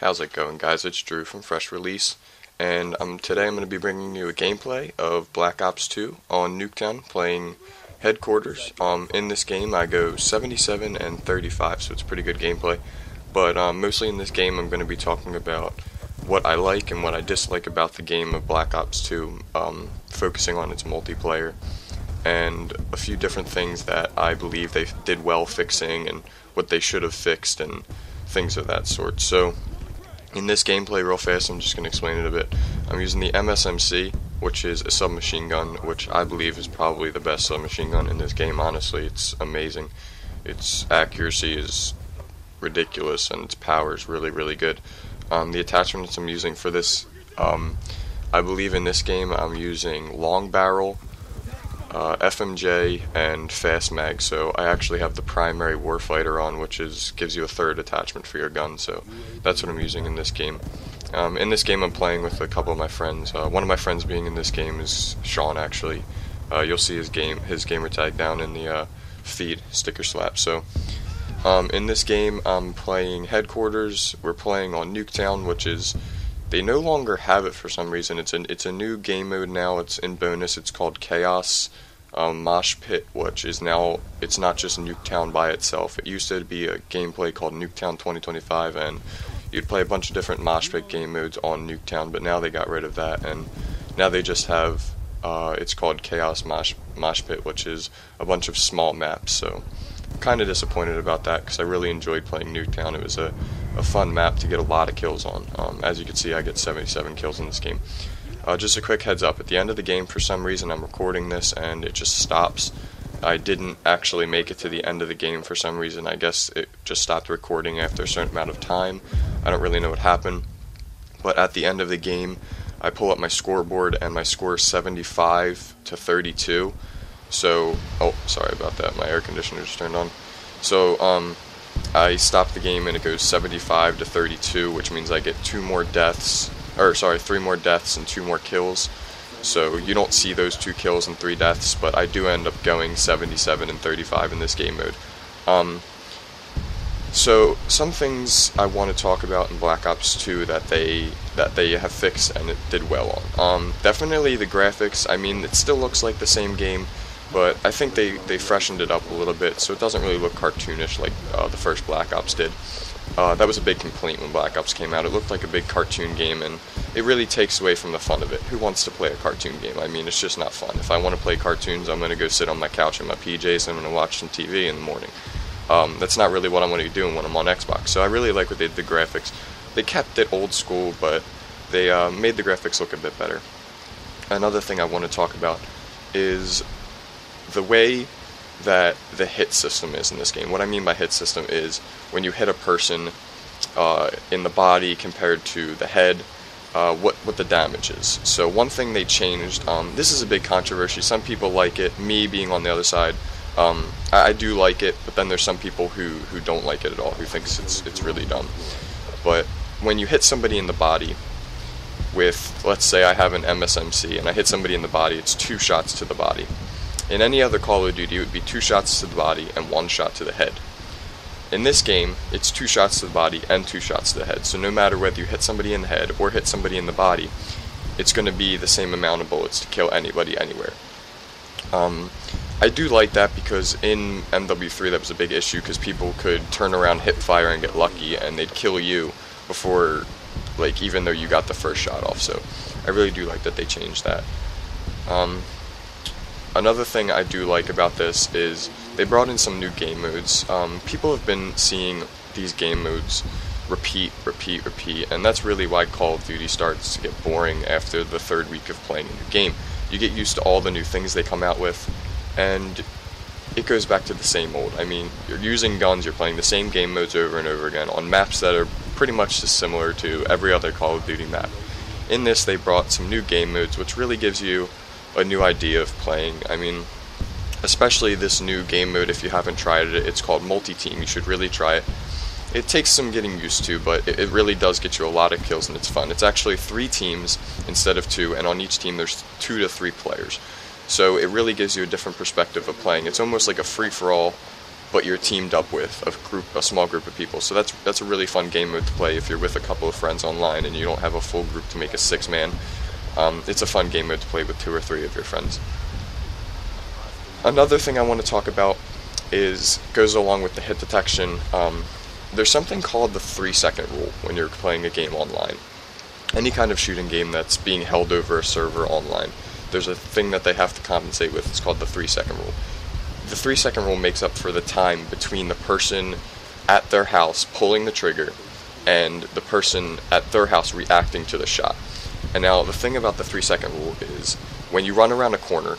How's it going, guys? It's Drew from Fresh Release, and today I'm going to be bringing you a gameplay of Black Ops 2 on Nuketown, playing Headquarters. In this game I go 77 and 35, so it's pretty good gameplay, but mostly in this game I'm going to be talking about what I like and what I dislike about the game of Black Ops 2, focusing on its multiplayer, and a few different things that I believe they did well fixing and what they should have fixed and things of that sort. So in this gameplay, real fast, I'm just going to explain it a bit. I'm using the MSMC, which is a submachine gun, which I believe is probably the best submachine gun in this game. Honestly, it's amazing. Its accuracy is ridiculous and its power is really, really good. The attachments I'm using for this, I believe in this game I'm using long barrel, FMJ, and fast mag, so I actually have the primary warfighter on, which gives you a third attachment for your gun, so that's what I'm using in this game. In this game I'm playing with a couple of my friends. One of my friends being in this game is Sean, actually. You'll see his gamer tag down in the feed, sticker slap. So in this game I'm playing Headquarters. We're playing on Nuketown, which is, they no longer have it for some reason. It's a new game mode now. It's in bonus. It's called Chaos Mosh Pit, which is now, it's not just Nuketown by itself. It used to be a gameplay called Nuketown 2025, and you'd play a bunch of different Mosh Pit game modes on Nuketown, but now they got rid of that, and now they just have, it's called Chaos Mosh Pit, which is a bunch of small maps. So I'm kind of disappointed about that, because I really enjoyed playing Nuketown. It was a fun map to get a lot of kills on. As you can see, I get 77 kills in this game. Just a quick heads up, at the end of the game, for some reason I'm recording this and it just stops. I didn't actually make it to the end of the game for some reason. I guess it just stopped recording after a certain amount of time. I don't really know what happened. But at the end of the game, I pull up my scoreboard and my score is 75 to 32. So, oh, sorry about that, my air conditioner just turned on. So, I stop the game and it goes 75 to 32, which means I get 3 more deaths and 2 more kills. So you don't see those 2 kills and 3 deaths, but I do end up going 77 and 35 in this game mode. So some things I want to talk about in Black Ops 2 that they have fixed and it did well on. Definitely the graphics. I mean, it still looks like the same game, but I think they freshened it up a little bit, so it doesn't really look cartoonish like the first Black Ops did. That was a big complaint when Black Ops came out. It looked like a big cartoon game, and it really takes away from the fun of it. Who wants to play a cartoon game? I mean, it's just not fun. If I want to play cartoons, I'm going to go sit on my couch in my PJs and I'm going to watch some TV in the morning. That's not really what I want to be doing when I'm on Xbox. So I really like what they did with the graphics. They kept it old school, but they made the graphics look a bit better. Another thing I want to talk about is the way that the hit system is in this game. What I mean by hit system is when you hit a person in the body compared to the head, what the damage is. So one thing they changed, this is a big controversy. Some people like it. Me being on the other side, I do like it, but then there's some people who don't like it at all, who thinks it's really dumb. But when you hit somebody in the body with, let's say I have an MSMC and I hit somebody in the body, it's 2 shots to the body. In any other Call of Duty, it would be 2 shots to the body and 1 shot to the head. In this game, it's 2 shots to the body and 2 shots to the head. So no matter whether you hit somebody in the head or hit somebody in the body, it's going to be the same amount of bullets to kill anybody anywhere. I do like that because in MW3 that was a big issue, because people could turn around, hip fire, and get lucky, and they'd kill you before, like, even though you got the first shot off. So I really do like that they changed that. Another thing I do like about this is they brought in some new game modes. People have been seeing these game modes repeat, and that's really why Call of Duty starts to get boring after the 3rd week of playing a new game. You get used to all the new things they come out with, and it goes back to the same old. I mean, you're using guns, you're playing the same game modes over and over again on maps that are pretty much just similar to every other Call of Duty map. In this, they brought some new game modes, which really gives you a new idea of playing. I mean, especially this new game mode, if you haven't tried it, it's called multi-team. You should really try it. It takes some getting used to, but it really does get you a lot of kills and it's fun. It's actually 3 teams instead of 2, and on each team there's 2 to 3 players. So it really gives you a different perspective of playing. It's almost like a free-for-all but you're teamed up with a small group of people. So that's a really fun game mode to play if you're with a couple of friends online and you don't have a full group to make a 6-man. It's a fun game mode to play with 2 or 3 of your friends. Another thing I want to talk about goes along with the hit detection. There's something called the 3-second rule when you're playing a game online. Any kind of shooting game that's being held over a server online, there's a thing that they have to compensate with. It's called the 3-second rule. The 3-second rule makes up for the time between the person at their house pulling the trigger and the person at their house reacting to the shot. And now the thing about the 3-second rule is when you run around a corner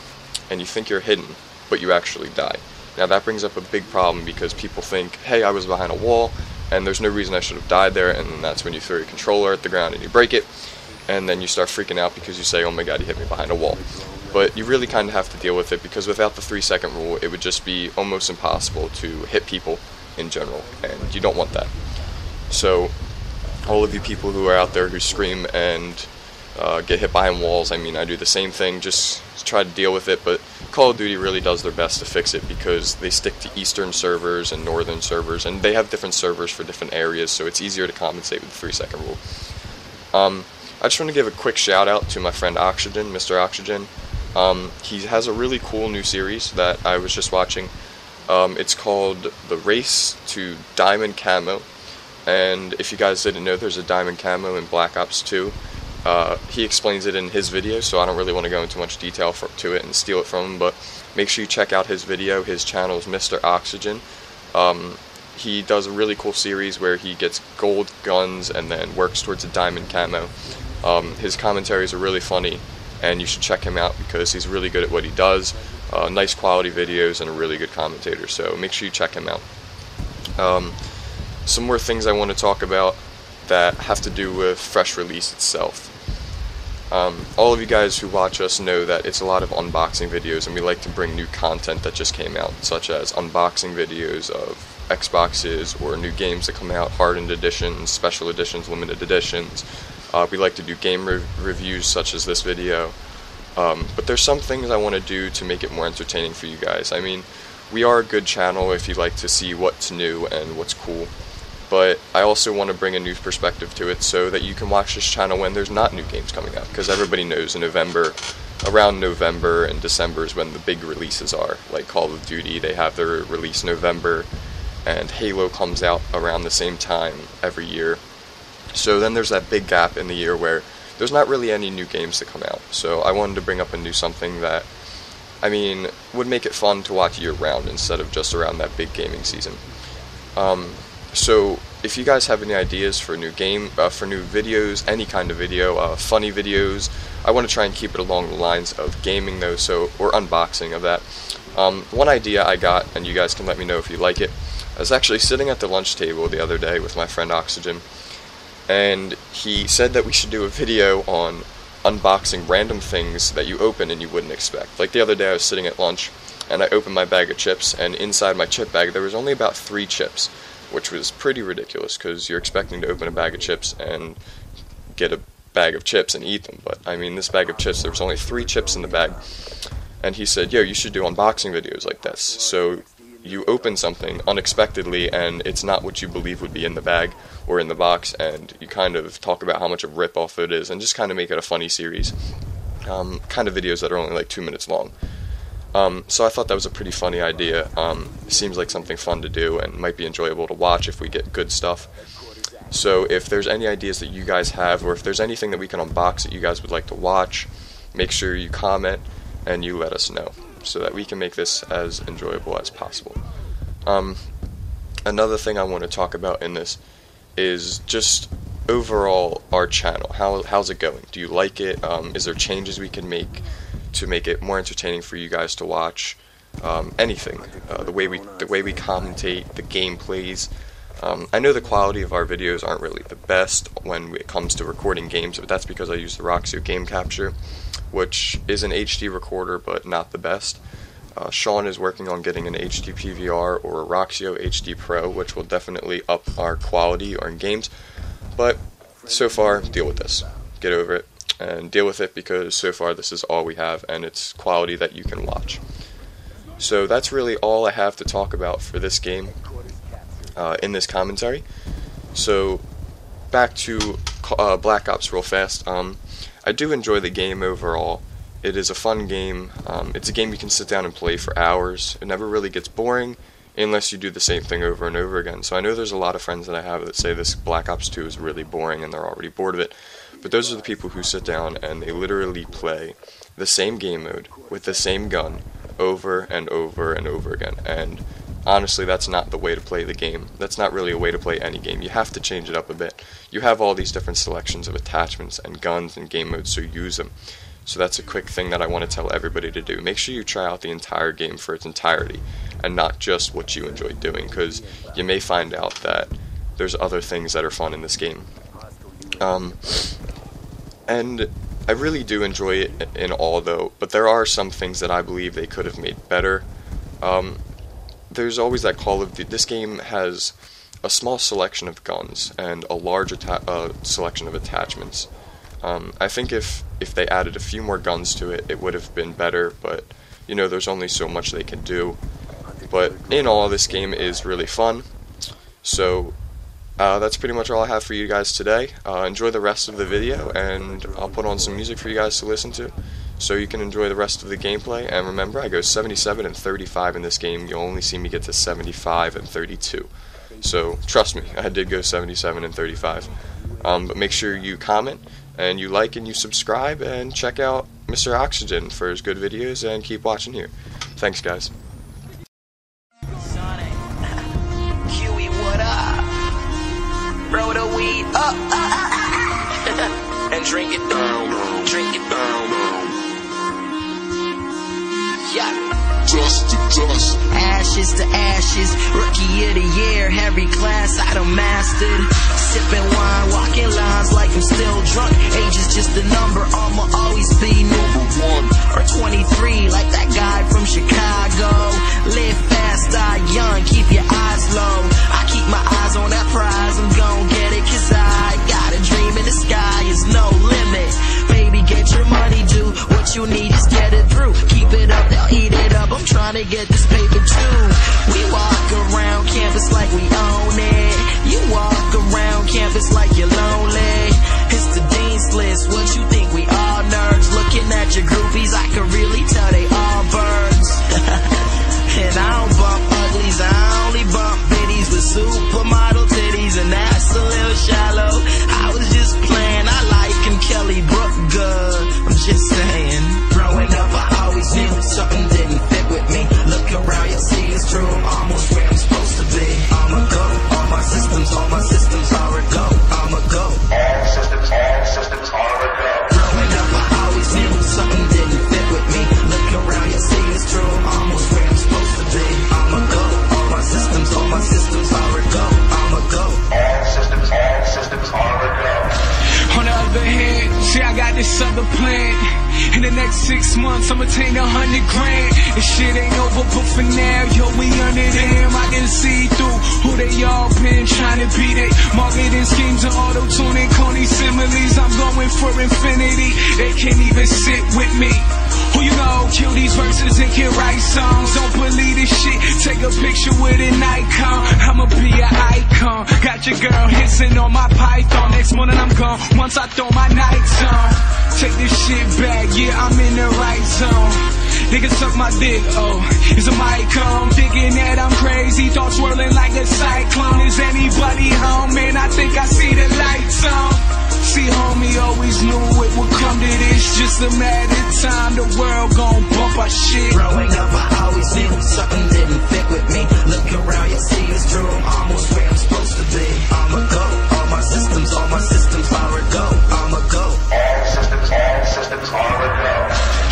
and you think you're hidden, but you actually die. Now that brings up a big problem because people think, hey, I was behind a wall and there's no reason I should have died there, and then that's when you throw your controller at the ground and you break it, and then you start freaking out because you say, oh my god, he hit me behind a wall. But you really kind of have to deal with it because without the 3-second rule, it would just be almost impossible to hit people in general, and you don't want that. So all of you people who are out there who scream and get hit behind walls, I mean, I do the same thing, just try to deal with it, but Call of Duty really does their best to fix it because they stick to eastern servers and northern servers, and they have different servers for different areas, so it's easier to compensate with the 3-second rule. I just want to give a quick shout out to my friend Oxygen, Mr. Oxygen. He has a really cool new series that I was just watching. It's called The Race to Diamond Camo, and if you guys didn't know, there's a Diamond Camo in Black Ops 2. He explains it in his video, so I don't really want to go into much detail to it and steal it from him, but make sure you check out his video. His channel is Mr. Oxygen. He does a really cool series where he gets gold guns and then works towards a diamond camo. His commentaries are really funny, and you should check him out because he's really good at what he does. Nice quality videos and a really good commentator, so make sure you check him out. Some more things I want to talk about that have to do with Fresh Release itself. All of you guys who watch us know that it's a lot of unboxing videos, and we like to bring new content that just came out, such as unboxing videos of Xboxes or new games that come out, hardened editions, special editions, limited editions. We like to do game reviews such as this video. But there's some things I want to do to make it more entertaining for you guys. I mean, we are a good channel if you like to see what's new and what's cool. But I also want to bring a new perspective to it so that you can watch this channel when there's not new games coming out, because everybody knows in November, around November and December is when the big releases are. Like Call of Duty, they have their release in November, and Halo comes out around the same time every year. So then there's that big gap in the year where there's not really any new games that come out. So I wanted to bring up a new something that, I mean, would make it fun to watch year round instead of just around that big gaming season. So if you guys have any ideas for new for new videos, any kind of video, funny videos, I want to try and keep it along the lines of gaming though, or unboxing of that. One idea I got, and you guys can let me know if you like it. I was actually sitting at the lunch table the other day with my friend Oxygen, and he said that we should do a video on unboxing random things that you open and you wouldn't expect. Like the other day I was sitting at lunch, and I opened my bag of chips, and inside my chip bag there was only about 3 chips. Which was pretty ridiculous, because you're expecting to open a bag of chips and get a bag of chips and eat them, but I mean, this bag of chips, there was only 3 chips in the bag, and he said, yo, you should do unboxing videos like this, so you open something unexpectedly, and it's not what you believe would be in the bag or in the box, and you kind of talk about how much of a rip-off it is, and just kind of make it a funny series, kind of videos that are only like 2 minutes long. So I thought that was a pretty funny idea. It seems like something fun to do and might be enjoyable to watch if we get good stuff. So if there's any ideas that you guys have, or if there's anything that we can unbox that you guys would like to watch, make sure you comment and you let us know so that we can make this as enjoyable as possible. Another thing I want to talk about in this is just overall our channel. How's it going? Do you like it? Is there changes we can make to make it more entertaining for you guys to watch? Anything, the way we commentate, the gameplays. I know the quality of our videos aren't really the best when it comes to recording games, but that's because I use the Roxio Game Capture, which is an HD recorder but not the best. Sean is working on getting an HD PVR or a Roxio HD Pro, which will definitely up our quality on games, but so far, deal with this. Get over it and deal with it, because so far this is all we have, and it's quality that you can watch. So that's really all I have to talk about for this game in this commentary. So back to Black Ops real fast. I do enjoy the game overall. It is a fun game. It's a game you can sit down and play for hours. It never really gets boring unless you do the same thing over and over again. So I know there's a lot of friends that I have that say this Black Ops 2 is really boring and they're already bored of it. But those are the people who sit down and they literally play the same game mode with the same gun over and over and over again. And honestly, that's not the way to play the game. That's not really a way to play any game. You have to change it up a bit. You have all these different selections of attachments and guns and game modes, so use them. So that's a quick thing that I want to tell everybody to do. Make sure you try out the entire game for its entirety and not just what you enjoy doing, because you may find out that there's other things that are fun in this game. And I really do enjoy it in all, though, but there are some things that I believe they could have made better. There's always that Call of Duty. This game has a small selection of guns and a large selection of attachments. I think if they added a few more guns to it, it would have been better, but you know, there's only so much they can do. But in all, this game is really fun. So that's pretty much all I have for you guys today. Enjoy the rest of the video, and I'll put on some music for you guys to listen to, so you can enjoy the rest of the gameplay. And remember, I go 77 and 35 in this game. You'll only see me get to 75 and 32. So trust me, I did go 77 and 35. But make sure you comment, and you like and you subscribe, and check out Mr. Oxygen for his good videos, and keep watching here. Thanks, guys. Roll the weed up, and drink it down, drink it down. Yeah. Dust to dust, ashes to ashes. Rookie of the year, every class I done mastered. Sipping wine, walking lines like I'm still drunk. Age is just a number, I'ma always be number 1 or 23, like that guy from Chicago. Live fast, die young, keep your eyes low. I keep my eyes on that prize, I'm gon' get it, cause I got a dream in the sky, is no limit. Baby, get your money due, what you need is get it through. Keep it up, they'll eat it up, I'm trying to get this paper too. We walk around campus like we own it. You walk around campus like you're lonely. It's the dean's list, what you think, we all nerds? Looking at your groupies, I can really tell they all birds. And I don't bump uglies, I only bump biddies with supermodel titties, and that's a little shallow. I was just playing, I like him, Kelly Brook good. I'm just saying. Growing up, I always knew something didn't fit with me. Look around, you'll see it's true, I'm almost where I'm supposed to be. I'ma go, all my systems are a go. I'ma go, all systems are a go. Growing up, I always knew something didn't fit with me. Look around, you'll see it's true, I'm almost where I'm supposed to be. I'ma go, all my systems are a go. I'ma go, all systems are a go. On the other hand, see, I got this other plan. In the next 6 months, I'ma attain 100 grand. This shit ain't over, but for now, yo, we under them. I can see through who they all been trying to be. They marketing schemes and auto-tuning, corny similes. I'm going for infinity. They can't even sit with me. Who you know, kill these verses and can write songs. Don't believe this shit, take a picture with an icon. I'ma be an icon. Got your girl hissing on my python. Next morning I'm gone, once I throw my nights on. Take this shit back, yeah, I'm in the right zone. Niggas suck my dick, oh, is a mic on. Thinking that I'm crazy, thoughts swirling like a cyclone. Is anybody home, man? I think I see the lights on. See, homie, always knew it would come to this. Just a matter of time, the world gon' bump our shit. Growing up, I always knew something didn't fit with me. Look around, you'll see it's true, I'm almost where I'm supposed to be. I'ma go, all my systems are a go. I'ma go, all systems are a go.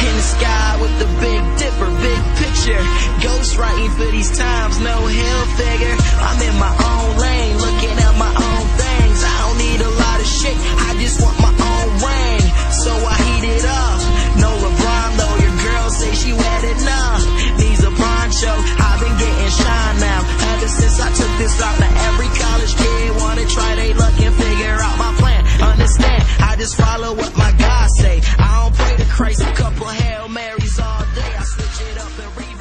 In the sky with the Big Dipper, big picture. Ghost writing for these times, no hill figure. I'm in my own lane, looking at my own things. I don't need a lot of shit, I just want my own ring. So I heat it up. No LeBron though, your girl say she wet enough. Needs a poncho, I've been getting shine now. Ever since I took this out, now every college kid wanna try they luck and figure out my plan. Understand, I just follow what my God say. I don't pray to Christ, a couple Hail Marys all day. I switch it up and read.